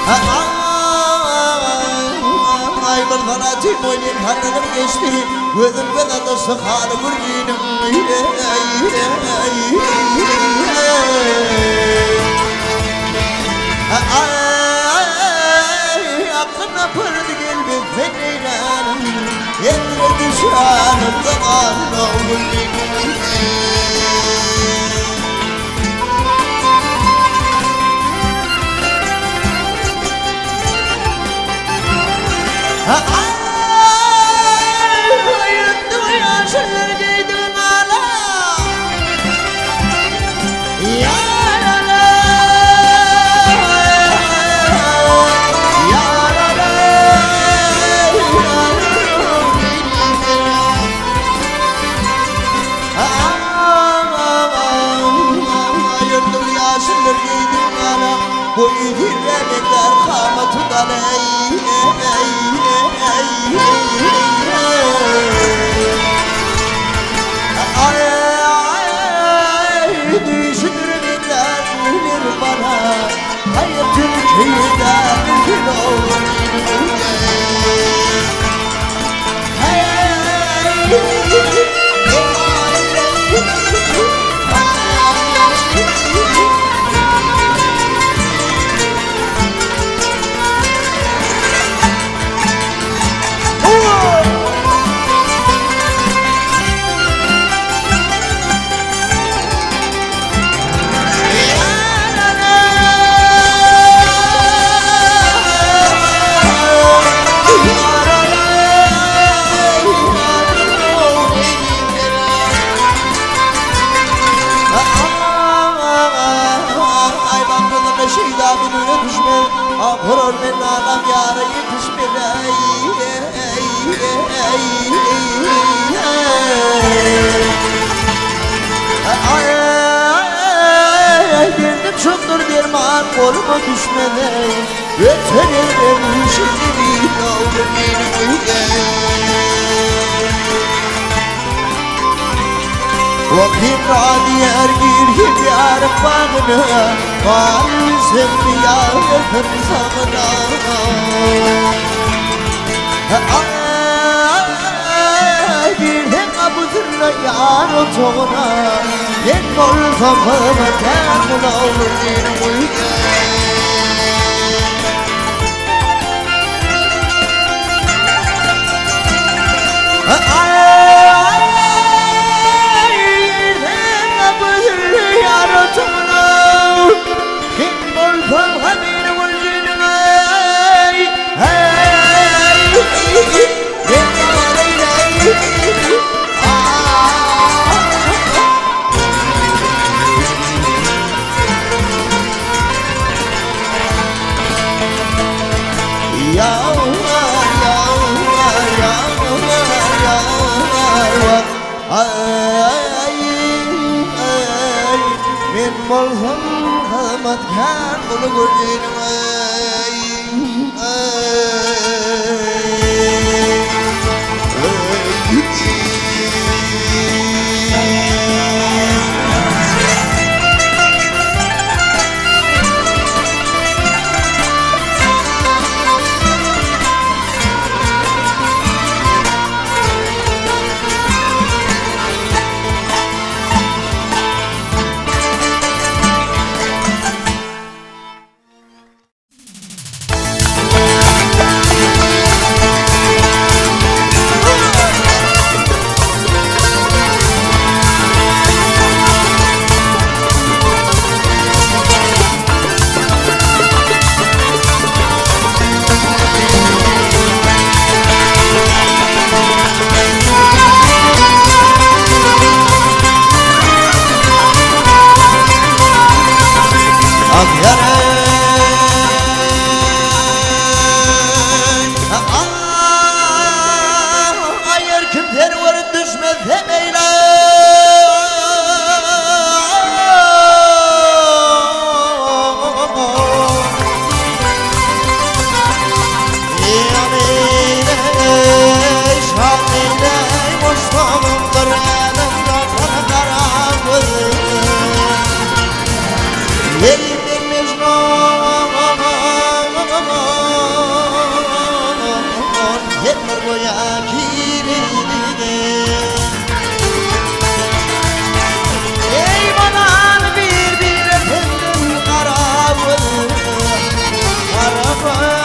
Ay balfanati moynin hanım geçti Gözüm kadar da sıkar vurginim Aklına pırdı gelbi feneylerim Yedre düşanım zamanla vurginim Bu yitiremekler kamatı daley Düşünürümden bilir bana Hayır Türkiye'den bir olur Horor men alam yara yetişmedi Girdim şundur derman koluma düşmedi Öterim şimdi bir oldu benim Vakit radiyer girip yarım bağına Var bizim yarım zamına Girdim abuzurla yar otona Ben ol kafama termin olur benim uygun Men bolsam hamatkar bunu gördüm koya kirli ey banan bir efendim karabı karabı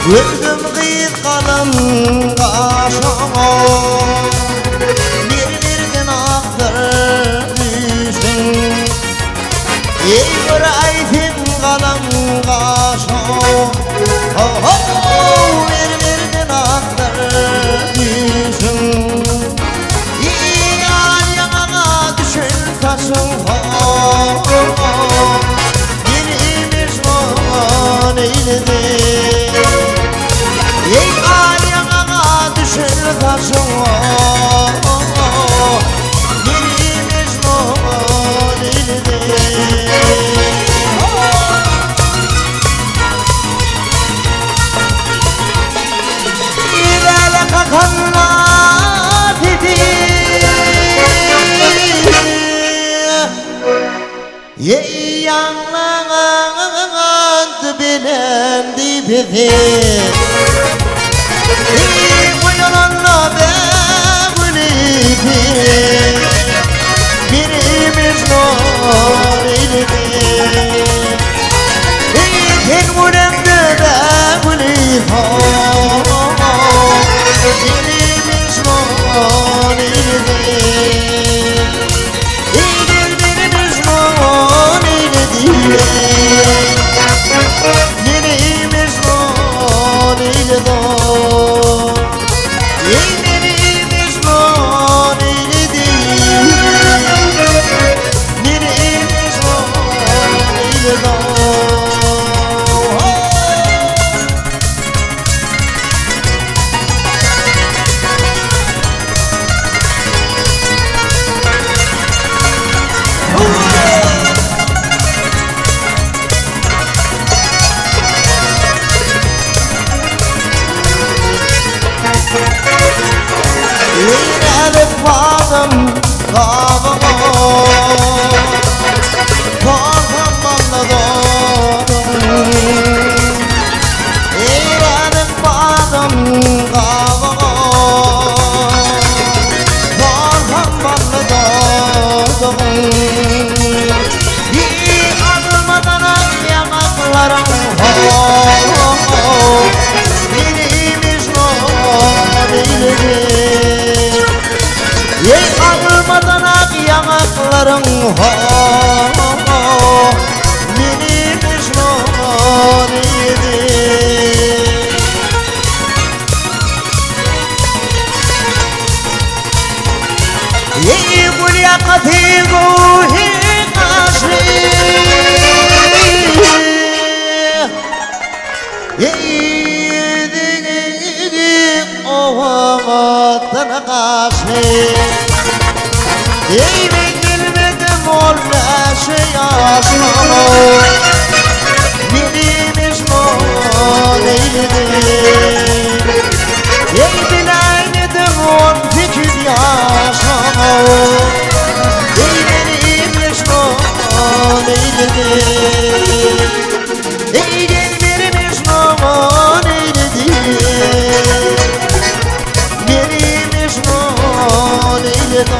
Öldüm qıyıt qalım qaşama Nerlerden aqdır düşün Ey bir aytim qalım qaşama Nerlerden aqdır düşün Ey al yanağa düşün taşın Beni mecnun eyledi Ey alyanana düşür taşın Beni mecnun eyledi İlele kakanlar dedi Ey yanlan bilen dibidi Uyananla beğenildi Birimiz var eyledi Tek münemde beğenildi Birimiz var eyledi Birimiz var eyledi Birimiz var eyledi Elif bağım kavama Korkam balla doğdum Elif bağım kavama Korkam balla doğdum Bir adılmadan yanaklarım Birimiz var eyledi Ey ağılmadan ak yanaklarım Beni mecnun eyledi Ey bu liyakati ruhi kaşri Ey dik oğamattan kaşri Ey ben bilmedim ol neşe yaşamı Beni mecnun eyledi Ey bileydim ol fikir yaşamı Ey beni mecnun eyledi Ey gel beni mecnun eyledi Beni mecnun eyledi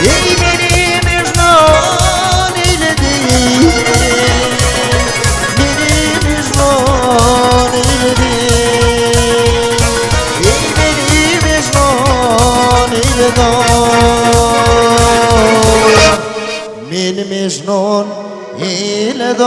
Ey beni mecnun eyledi Beni mecnun eyledi Ey beni mecnun eyledi Beni mecnun eyledi